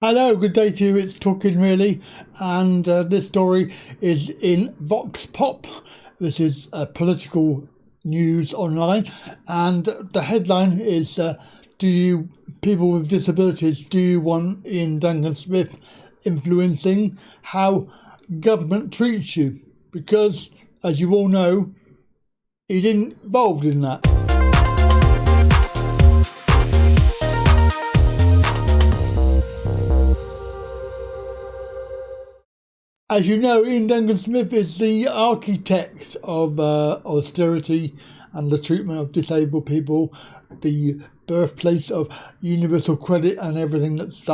Hello, good day to you. It's Talkin really, and this story is in Vox Pop. This is political news online, and the headline is: "Do you people with disabilities? Do you want Iain Duncan Smith influencing how government treats you?" Because, as you all know, he's involved in that. As you know, Iain Duncan Smith is the architect of austerity and the treatment of disabled people, the birthplace of universal credit and everything that's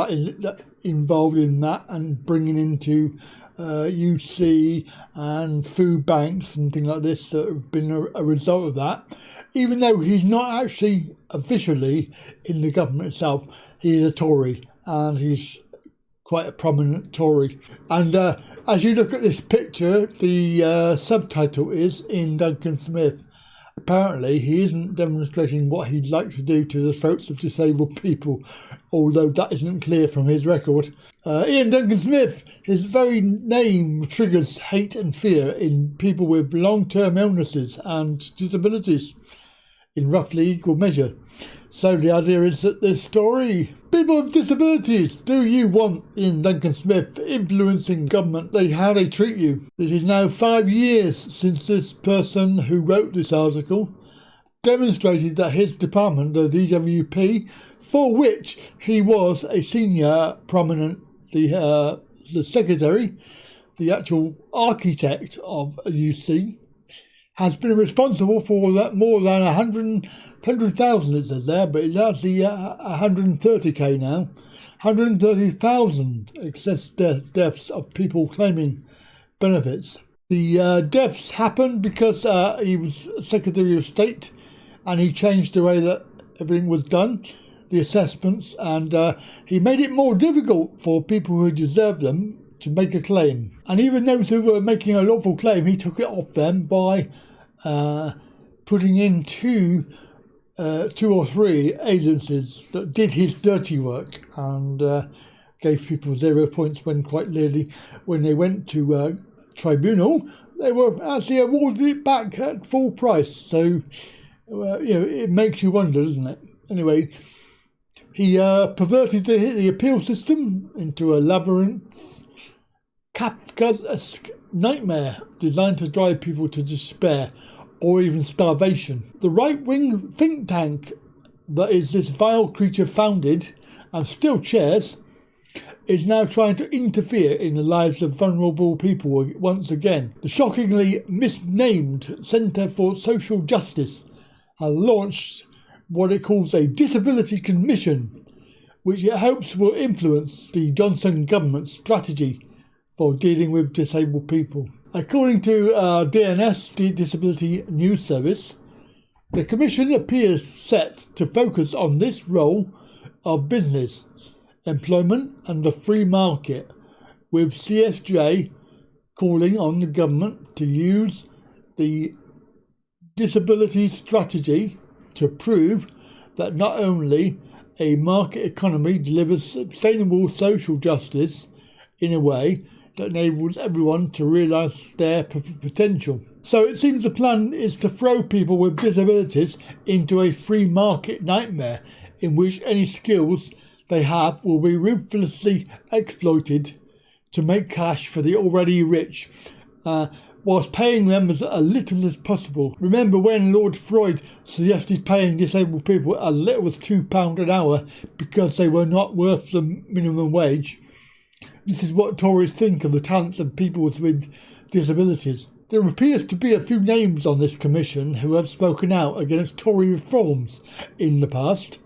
involved in that, and bringing into UC and food banks and things like this that have been a result of that. Even though he's not actually officially in the government itself, he is a Tory, and he's quite a prominent Tory. And as you look at this picture, the subtitle is Iain Duncan Smith. Apparently, he isn't demonstrating what he'd like to do to the throats of disabled people, although that isn't clear from his record. Iain Duncan Smith, his very name triggers hate and fear in people with long-term illnesses and disabilities in roughly equal measure. So the idea is that this story, people with disabilities, do you want Iain Duncan Smith influencing government, how they treat you? It is now 5 years since this person who wrote this article demonstrated that his department, the DWP, for which he was a senior prominent, the secretary, the actual architect of UC, has been responsible for that more than 100,000, it says there, but it's actually 130k now. 130,000 excess deaths of people claiming benefits. The deaths happened because he was Secretary of State and he changed the way that everything was done, the assessments, and he made it more difficult for people who deserve them to make a claim. And even those who were making a lawful claim, he took it off them by putting in two or three agencies that did his dirty work and gave people 0 points when quite clearly when they went to tribunal they were actually awarded it back at full price. So it makes you wonder, doesn't it? Anyway, he perverted the appeal system into a labyrinth, Kafkaesque nightmare designed to drive people to despair or even starvation. The right-wing think tank that is this vile creature founded and still chairs is now trying to interfere in the lives of vulnerable people once again. The shockingly misnamed Centre for Social Justice has launched what it calls a Disability Commission, which it hopes will influence the Johnson government's strategy for dealing with disabled people. According to DNS, the Disability News Service, the Commission appears set to focus on this role of business, employment and the free market, with CSJ calling on the government to use the disability strategy to prove that not only a market economy delivers sustainable social justice in a way that enables everyone to realise their potential. So it seems the plan is to throw people with disabilities into a free market nightmare in which any skills they have will be ruthlessly exploited to make cash for the already rich, whilst paying them as little as possible. Remember when Lord Freud suggested paying disabled people as little as £2 an hour because they were not worth the minimum wage? This is what Tories think of the talents of people with disabilities. There appears to be a few names on this commission who have spoken out against Tory reforms in the past,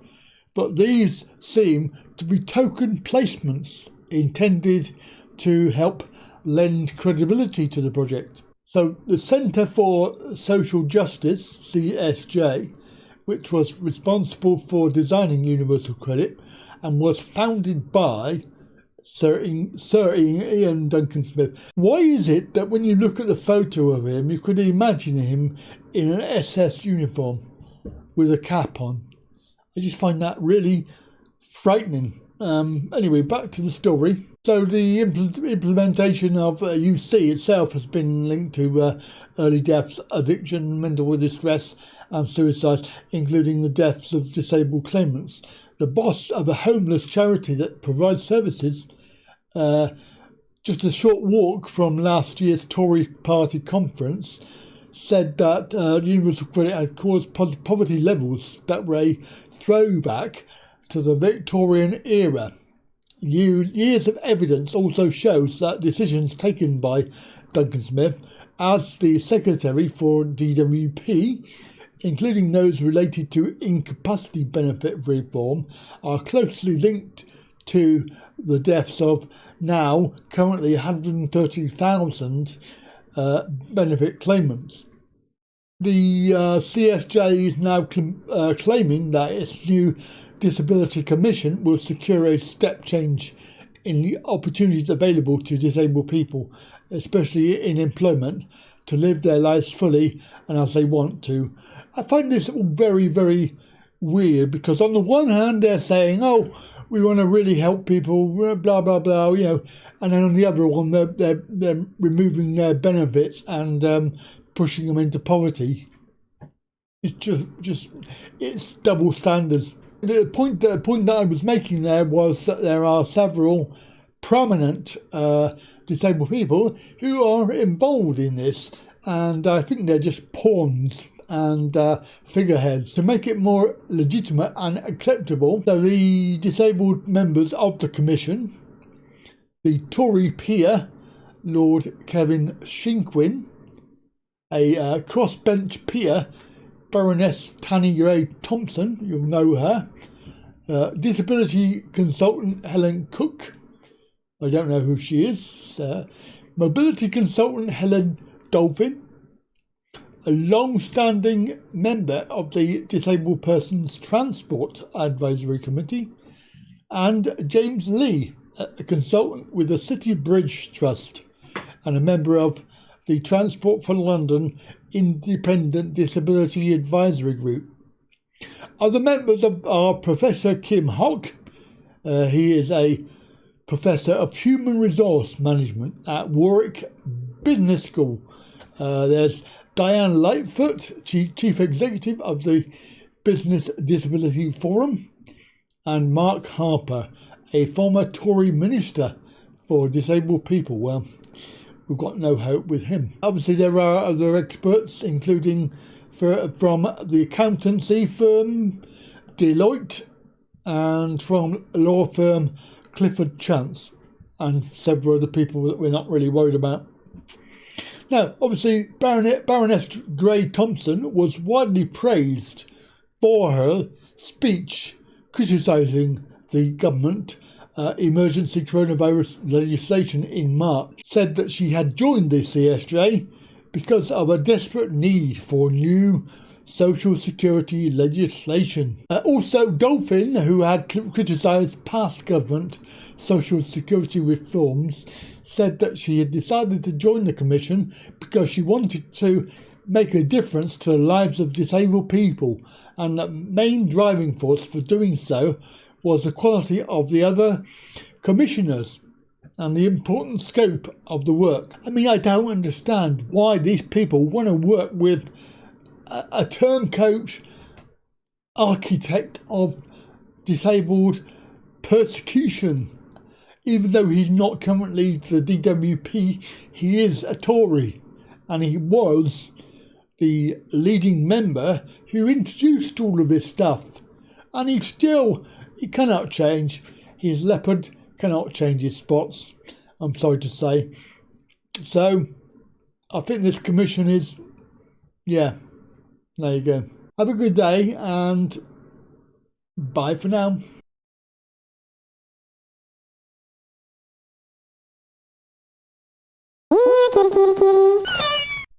but these seem to be token placements intended to help lend credibility to the project. So the Centre for Social Justice, CSJ, which was responsible for designing universal credit and was founded by Sir Iain Duncan Smith. Why is it that when you look at the photo of him, you could imagine him in an SS uniform with a cap on? I just find that really frightening. Anyway, back to the story. So the implementation of UC itself has been linked to early deaths, addiction, mental distress and suicide, including the deaths of disabled claimants. The boss of a homeless charity that provides services just a short walk from last year's Tory party conference said that universal credit had caused poverty levels that were a throwback to the Victorian era. Years of evidence also shows that decisions taken by Duncan Smith as the secretary for DWP, including those related to incapacity benefit reform, are closely linked to the deaths of now currently 130,000 benefit claimants. The CSJ is now claiming that its new Disability Commission will secure a step change in the opportunities available to disabled people, especially in employment, to live their lives fully and as they want to. I find this all very, very weird because on the one hand they're saying, oh, we want to really help people, blah, blah, blah, and then on the other one they're removing their benefits and pushing them into poverty. It's just it's double standards. The point that I was making there was that there are several prominent disabled people who are involved in this, and I think they're just pawns and figureheads to make it more legitimate and acceptable. So the disabled members of the commission, the Tory peer, Lord Kevin Shinkwin, a crossbench peer, Baroness Tanny Ray Thompson, you'll know her, disability consultant Helen Cook, I don't know who she is, mobility consultant Helen Dolphin, a long-standing member of the Disabled Persons Transport Advisory Committee, and James Lee, a consultant with the City Bridge Trust and a member of the Transport for London Independent Disability Advisory Group. Other members are Professor Kim Hock. He is a Professor of Human Resource Management at Warwick Business School. There's Diane Lightfoot, Chief Executive of the Business Disability Forum, and Mark Harper, a former Tory Minister for Disabled People. Well, we've got no hope with him. Obviously, there are other experts, including from the accountancy firm Deloitte and from law firm Clifford Chance, and several other people that we're not really worried about. Now, obviously, Baroness Gray Thompson was widely praised for her speech criticising the government emergency coronavirus legislation in March. Said that she had joined the CSJ because of a desperate need for new social security legislation. Also, Dolphin, who had criticised past government social security reforms, said that she had decided to join the commission because she wanted to make a difference to the lives of disabled people, and the main driving force for doing so was the quality of the other commissioners and the important scope of the work. I mean, I don't understand why these people want to work with a turncoat architect of disabled persecution. Even though he's not currently the DWP, he is a Tory, and he was the leading member who introduced all of this stuff. And he cannot change. His leopard cannot change his spots, I'm sorry to say. So, I think this commission is, there you go. Have a good day, and bye for now. Kitty, kitty, kitty.